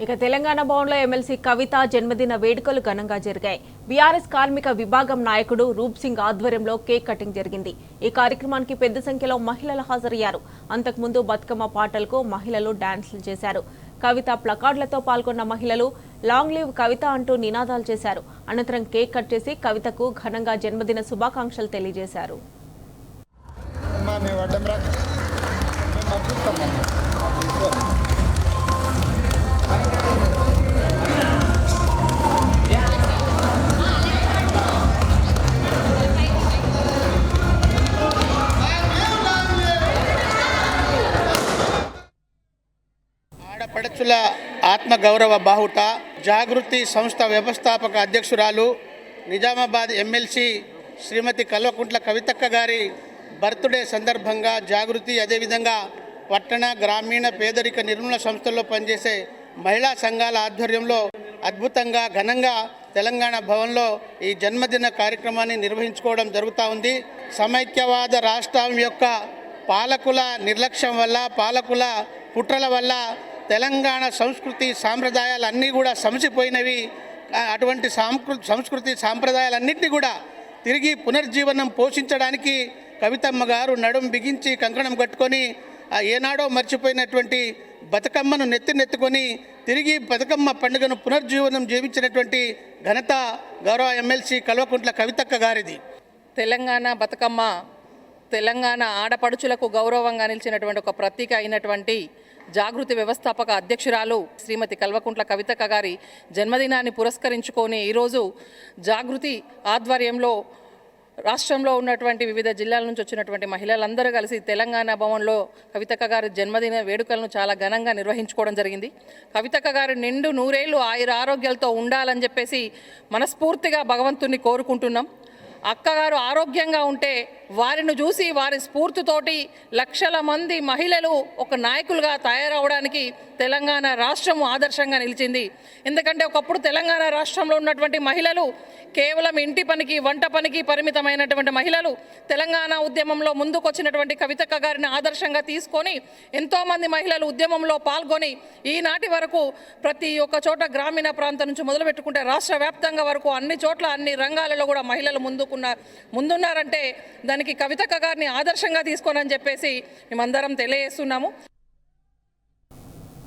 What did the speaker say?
ఇక తెలంగాణ భవన్లో ఎమ్మెల్సీ కవిత జన్మదిన వేడుకలు ఘనంగా జరిగాయి. బీఆర్ఎస్ కార్మిక విభాగం నాయకుడు రూప్ సింగ్ ఆధ్వర్యంలో కేక్ కటింగ్ జరిగింది. ఈ కార్యక్రమానికి పెద్ద సంఖ్యలో మహిళలు హాజరయ్యారు. అంతకుముందు బతుకమ్మ పాటలకు మహిళలు డాన్సులు చేశారు. కవిత ప్లకార్డులతో పాల్గొన్న మహిళలు లాంగ్ లీవ్ కవిత అంటూ నినాదాలు చేశారు. అనంతరం కేక్ కట్ చేసి కవితకు ఘనంగా జన్మదిన శుభాకాంక్షలు తెలియజేశారు. ఆడపడుచుల ఆత్మగౌరవ బాహుట జాగృతి సంస్థ వ్యవస్థాపక అధ్యక్షురాలు నిజామాబాద్ ఎమ్మెల్సీ శ్రీమతి కల్వకుంట్ల కవితక్క గారి బర్త్డే సందర్భంగా జాగృతి, అదేవిధంగా పట్టణ గ్రామీణ పేదరిక నిర్మూలన సంస్థల్లో పనిచేసే మహిళా సంఘాల ఆధ్వర్యంలో అద్భుతంగా ఘనంగా తెలంగాణ భవన్లో ఈ జన్మదిన కార్యక్రమాన్ని నిర్వహించుకోవడం జరుగుతూ ఉంది. సమైక్యవాద రాష్ట్రం యొక్క పాలకుల నిర్లక్ష్యం వల్ల, పాలకుల కుట్రల వల్ల తెలంగాణ సంస్కృతి సాంప్రదాయాలన్నీ కూడా సమసిపోయినవి. అటువంటి సంస్కృతి సాంప్రదాయాలన్నింటినీ కూడా తిరిగి పునర్జీవనం పోషించడానికి కవితమ్మ గారు నడుం బిగించి కంకణం కట్టుకొని ఏనాడో మర్చిపోయినటువంటి బతుకమ్మను నెత్తుకొని తిరిగి బతుకమ్మ పండుగను పునర్జీవనం జీవించినటువంటి ఘనత గౌరవ ఎమ్మెల్సీ కల్వకుంట్ల కవితక్క గారిది. తెలంగాణ బతుకమ్మ తెలంగాణ ఆడపడుచులకు గౌరవంగా నిలిచినటువంటి ఒక ప్రతీక అయినటువంటి జాగృతి వ్యవస్థాపక అధ్యక్షురాలు శ్రీమతి కల్వకుంట్ల కవితక్క గారి జన్మదినాన్ని పురస్కరించుకొని ఈరోజు జాగృతి ఆధ్వర్యంలో రాష్ట్రంలో ఉన్నటువంటి వివిధ జిల్లాల నుంచి వచ్చినటువంటి మహిళలందరూ కలిసి తెలంగాణ భవన్లో కవితక్క గారి జన్మదిన వేడుకలను చాలా ఘనంగా నిర్వహించుకోవడం జరిగింది. కవితక్క గారు నిండు నూరేళ్లు ఆరోగ్యాలతో ఉండాలని చెప్పేసి మనస్ఫూర్తిగా భగవంతుని కోరుకుంటున్నాం. అక్కగారు ఆరోగ్యంగా ఉంటే వారిని చూసి వారి స్ఫూర్తితోటి లక్షల మంది మహిళలు ఒక నాయకులుగా తయారవడానికి తెలంగాణ రాష్ట్రం ఆదర్శంగా నిలిచింది. ఎందుకంటే ఒకప్పుడు తెలంగాణ రాష్ట్రంలో ఉన్నటువంటి మహిళలు కేవలం ఇంటి పనికి, వంట పనికి పరిమితమైనటువంటి మహిళలు తెలంగాణ ఉద్యమంలో ముందుకొచ్చినటువంటి కవితక్క గారిని ఆదర్శంగా తీసుకొని ఎంతోమంది మహిళలు ఉద్యమంలో పాల్గొని ఈనాటి వరకు ప్రతి ఒక్క చోట గ్రామీణ ప్రాంతం నుంచి మొదలుపెట్టుకుంటే రాష్ట్ర వ్యాప్తంగా వరకు అన్ని చోట్ల అన్ని రంగాలలో కూడా మహిళలు ముందున్నారంటే దానికి కవితక్క గారిని ఆదర్శంగా తీసుకోనని చెప్పేసి మేమందరం తెలియజేస్తున్నాము.